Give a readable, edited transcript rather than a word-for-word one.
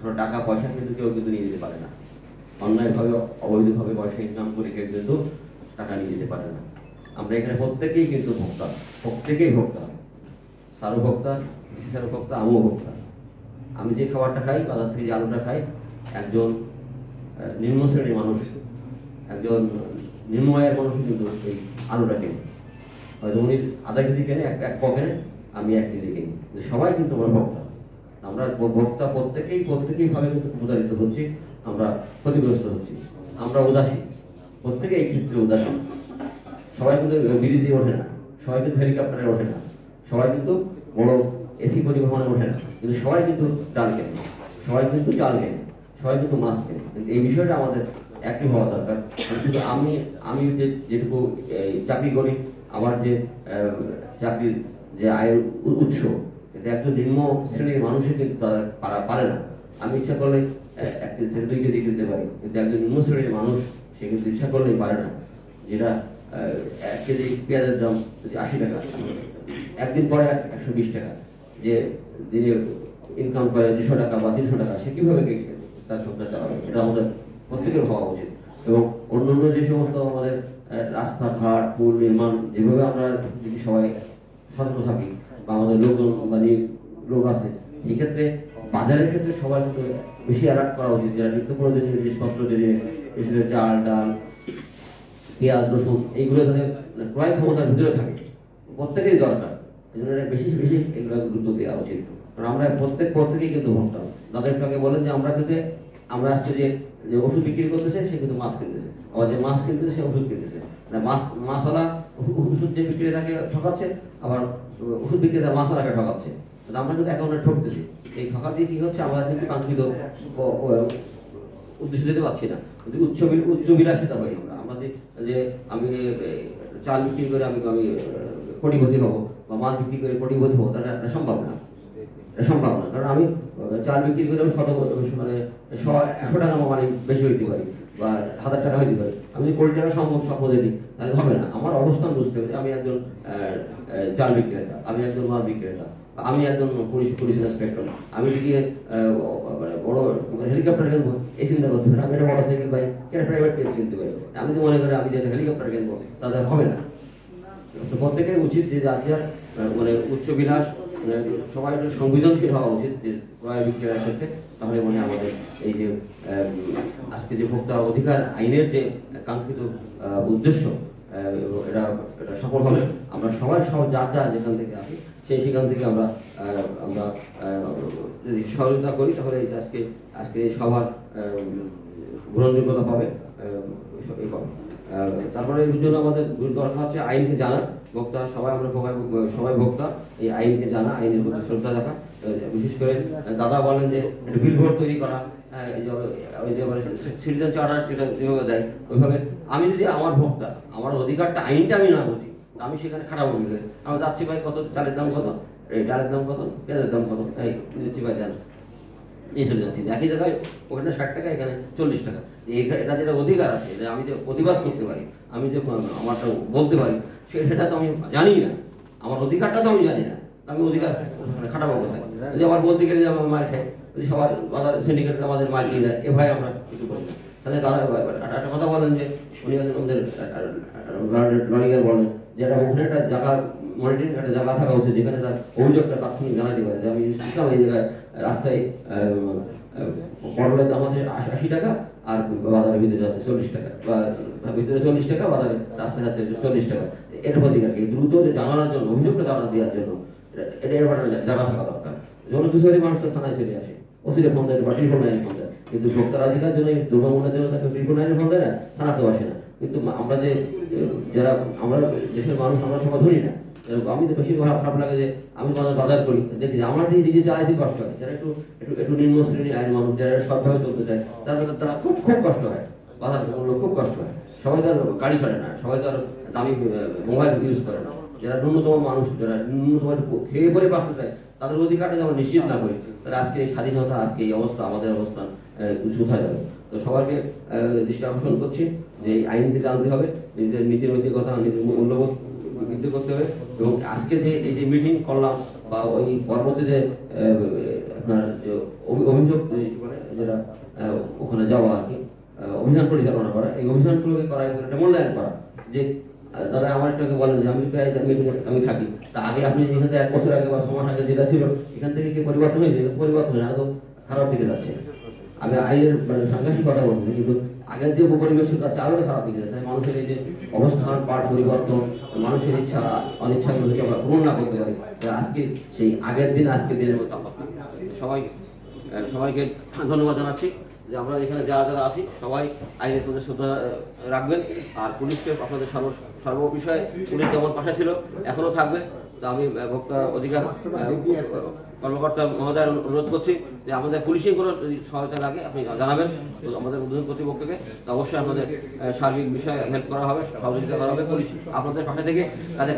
কারণ টাকা পয়সা কিন্তু কেউ কিন্তু নিয়ে যেতে পারে না, অন্যায়ভাবে অবৈধভাবে পয়সা ইনকাম করে কেউ কিন্তু টাকা নিয়ে যেতে পারে না। আমরা এখানে প্রত্যেকেই কিন্তু ভোক্তা, প্রত্যেকেই ভোক্তা, সারও ভোক্তা, সারও ভোক্তা, আমিও ভোক্তা। আমি যে খাবারটা খাই, বাজার থেকে যে আলুটা খাই, একজন নিম্ন শ্রেণীর মানুষ, একজন নিম্ন আয়ের মানুষ কিন্তু এই আলুটা কেনে, হয়তো উনি আধা কেজি কেনে, এক প কেনে, আমি 1 কেজি কিনি, সবাই কিন্তু আমরা ভোক্তা। আমরা ভোক্তা প্রত্যেকেই ভাবে কিন্তু প্রতারিত হচ্ছি, আমরা ক্ষতিগ্রস্ত হচ্ছি, আমরা উদাসীন, প্রত্যেকে এই ক্ষেত্রে উদাসীন। সবাই কিন্তু বিড়ি ওঠে না, সবাই কিন্তু হেলিকপ্টারে ওঠে না, সবাই কিন্তু বড় এসি পরিবহনে ওঠে না, কিন্তু সবাই কিন্তু ডাল কেনে, সবাই কিন্তু চাল কেনে, সবাই কিন্তু মাছ কেনে। কিন্তু এই বিষয়টা আমাদের অ্যাক্টিভ হওয়া দরকার। কিন্তু আমি যেটুকু চাকরি করি, আমার যে চাকরির যে আয়ের উৎস, এটা একজন নিম্ন শ্রেণীর মানুষই কিন্তু তারা পারে না। আমি ইচ্ছা করলে 1 কেজি 2 কেজি কিনতে পারি, কিন্তু একজন নিম্ন শ্রেণীর মানুষ সে কিন্তু ইচ্ছা করলেই পারে না। যেটা 1 কেজি পেঁয়াজের দাম যদি 80 টাকা, একদিন পরে 120 টাকা, যে দিনে ইনকাম করে 200 টাকা বা 300 টাকা, সে কিভাবে তার সংসার চালাবে? এটা আমাদের প্রত্যেকের হওয়া উচিত। এবং অন্যান্য যে সমস্ত আমাদের রাস্তাঘাট, পুল নির্মাণ, যেভাবে আমরা যদি সবাই সতর্ক থাকি বা আমাদের লোকজন বা লোক আছে, সেক্ষেত্রে বাজারের ক্ষেত্রে সবাই কিন্তু বেশি অ্যালার্ট করা উচিত, যারা নিত্য প্রয়োজনীয় জিনিসপত্র, যদি বিশেষ করে চাল, ডাল, পেঁয়াজ, রসুন, এইগুলো তাদের ক্রয় ক্ষমতার ভিতরে থাকে, প্রত্যেকেরই দরকার। এই জন্য বেশি বেশি এগুলো গুরুত্ব দেওয়া উচিত। কারণ আমরা প্রত্যেকেই কিন্তু ভোক্তা। দাদা একটু আগে বলেন যে আমরা আজকে যে ওষুধ বিক্রি করতেছে, সে কিন্তু মাছ কিনতেছে, আবার যে মাছ কিনতেছে সে ওষুধ কিনতেছে। মাছওয়ালা ওষুধ যে বিক্রেতাকে ঠকাচ্ছে, আবার ওষুধ বিক্রেতা মাছওয়ালাকে ঠকাচ্ছে। আমরা কিন্তু একেবারে ঠকতেছি। এই ঠকা দিয়ে কি হচ্ছে, আমরা কিন্তু কাঙ্ক্ষিত উদ্দেশ্য দিতে পারছি না। যদি উচ্চ বিলাসিতা হয়, আমরা যে আমি চাল বিক্রি করে আমি কোটিপতি হবো বা মাছ বিক্রি করে কোটিপতি হবো, তাহলে এটা সম্ভব না। কারণ আমি চাল বিক্রি করে আমি 100 টাকা মানে বেশি হইতে পারি বা 1000 টাকা হইতে পারি। আমি যদি 1 কোটি টাকা সম্পদ দিই, তাহলে হবে না। আমার অবস্থান বুঝতে হবে, আমি একজন চাল বিক্রেতা, আমি একজন মাছ বিক্রেতা, আমি একজন পুলিশ ইন্সপেক্টর। আমি যদি বড় হেলিকপ্টার কিনবো, এই চিন্তা করতে হবে। আমি একটা মোটর সাইকেল পাই, একটা প্রাইভেট কিনতে পারি। আমি তো মনে করি আমি যে হেলিকপ্টার কিনবো, তাদের হবে না। তো প্রত্যেকের উচিত যে যার মানে উচ্চ বিলাস, সবাই একটু সংবেদনশীল হওয়া উচিত যে ক্রয় বিক্রয়ের ক্ষেত্রে। তাহলে মনে আমাদের এই যে আজকে যে ভোক্তা অধিকার আইনের যে কাঙ্ক্ষিত উদ্দেশ্য, এটা সফল হবে। আমরা সবাই যার যেখান থেকে আসি, সেখান থেকে আমরা যদি সহযোগিতা করি, তাহলে আজকে এই সবার গ্রহণযোগ্যতা পাবে। তারপরে এর জন্য আমাদের দরকার হচ্ছে আইনকে জানা। ভোক্তা সবাই ভোক্তা, এই আইনকে জানা, আইনের প্রতি শ্রদ্ধা রাখা। বিশেষ করে দাদা বলেন যে একটা বিলবোর্ড তৈরি করা, সিটিজেন চার্টার যেটা যেভাবে দেয়, ওইভাবে আমি যদি আমার ভোক্তা, আমার অধিকারটা, আইনটা আমি না বুঝি, আমি সেখানে খারাপ বুঝি। আমি যাচ্ছি ভাই, কত চালের দাম, কত ডালের দাম, কত পেঁয়াজের দাম, কত এই দিচ্ছি ভাই, জান এই চলে যাচ্ছি। একই জায়গায় ওখানে 60 টাকা, এখানে 40 টাকা। এটা যেটা অধিকার আছে, এটা আমি যে প্রতিবাদ করতে পারি, আমি যে আমারটা বলতে পারি, সেটা তো আমি জানি না। আমার অধিকারটা তো আমি জানি না, আমি অধিকার খাটাবো কোথায়? যদি আবার বলতে গেলে যে আমার মার খাই, যদি সবার বাজার সিন্ডিকেটটা আমাদের মার দিয়ে দেয়, এ ভাই আমরা কিছু করি না। তাহলে দাদা একটা কথা বলেন যে উনি আমাদের লরিয়ার বলেন যে একটা জায়গা মনিটরিং, একটা জায়গা থাকা উচিত, যেখানে তার অভিযোগটা তাৎক্ষণিক জানাতে পারে যে আমি শিখলাম এই জায়গায় রাস্তায় পটলের দাম আছে 80 টাকা, আর বাজারের ভিতরে যাচ্ছে 40 টাকা, বা ভিতরে 40 টাকা, বাজারে রাস্তায় যাচ্ছে 40 টাকা। এটা অধিকার দ্রুত জানানোর জন্য, অভিযোগটা জানা দেওয়ার জন্য এটা জায়গা থাকা দরকার। জনকিশোরী মানুষ তো থানায় চলে আসে, ওসিরে ফোন দেয় বা টেলিফোন লাইনে ফোন দেয়, কিন্তু ভোক্তার অধিকার জন্য, দুর্গমনের জন্য তাকে টেলিফোন লাইনে ফোন দেয় না, থানাতেও আসে না। কিন্তু আমরা দেশের মানুষ, আমরা সবাই ধরি না। আমি তো বেশি খারাপ লাগে যে আমি বাজার করি, দেখি যে আমার নিজে চালাইতে কষ্ট হয়। যারা একটু নিম্ন শ্রেণীর আইন মানুষ, যারা সৎভাবে চলতে চায়, তারা খুব কষ্ট হয়, বাজার করলে খুব কষ্ট হয়। সবাই তো আর গাড়ি চলে না, সবাই তো আর দামি মোবাইল ইউজ করে না। যারা ন্যূনতম মানুষ, যারা ন্যূনতম খেয়ে পরে বাঁচতে চায়, তাদের অধিকারটা যেমন নিশ্চিত না করি, তাহলে আজকে এই স্বাধীনতা, আজকে এই অবস্থা, আমাদের অবস্থান কোথায় যাবে? তো সবাইকে দৃষ্টি আকর্ষণ করছি যে এই আইনকে জানতে হবে, নিজের নীতি নৈতিকতা, নিজের মূল্যবোধ বৃদ্ধি করতে হবে। এবং আজকে যে এই যে মিটিং করলাম বা ওই কর্মতে যে আপনার অভিযোগ যেটা ওখানে যাওয়া আর কি, অভিযান পরিচালনা করা, এই অভিযানগুলোকে করা এবং একটা মূল্যায়ন করা যে দাদা আমার একটাকে বলেন যে আমি প্রায় আমি থাকি, তা আগে আপনি যেখান থেকে 1 বছর আগে বা 6 মাস আগে যেটা ছিল এখান থেকে কি পরিবর্তন হয়েছে? পরিবর্তন হয়, একদম খারাপ দিকে যাচ্ছে। আমি আইনের মানে সাংঘাতিক কথা বলছি, কিন্তু আগের যে পরিবেশ ছিল তার আরো খারাপ দিকে যাচ্ছে। মানুষের এই যে অবস্থান পাঠ পরিবর্তন, মানুষের ইচ্ছা অনিচ্ছাগুলো যদি আমরা পূরণ না করতে পারি, আজকে সেই আগের দিন আজকের দিনের মতো তফাৎ না। সবাইকে ধন্যবাদ জানাচ্ছি যে আমরা এখানে যারা যারা আছি সবাই আইনের প্রতি শ্রদ্ধা রাখবেন। আর পুলিশকে আপনাদের সর্ব বিষয়ে পুলিশ যেমন পাশে ছিল এখনো থাকবে। তা আমি ভোক্তা অধিকার কর্মকর্তা মহোদয় অনুরোধ করছি যে আমাদের পুলিশিং কোনো যদি সহায়তা লাগে আপনি জানাবেন আমাদের ঊর্ধ্বতন কর্তৃপক্ষকে, তো অবশ্যই আপনাদের সার্বিক বিষয়ে হেল্প করা হবে, সহযোগিতা করা হবে। পুলিশ আপনাদের পাশে থেকে তাদের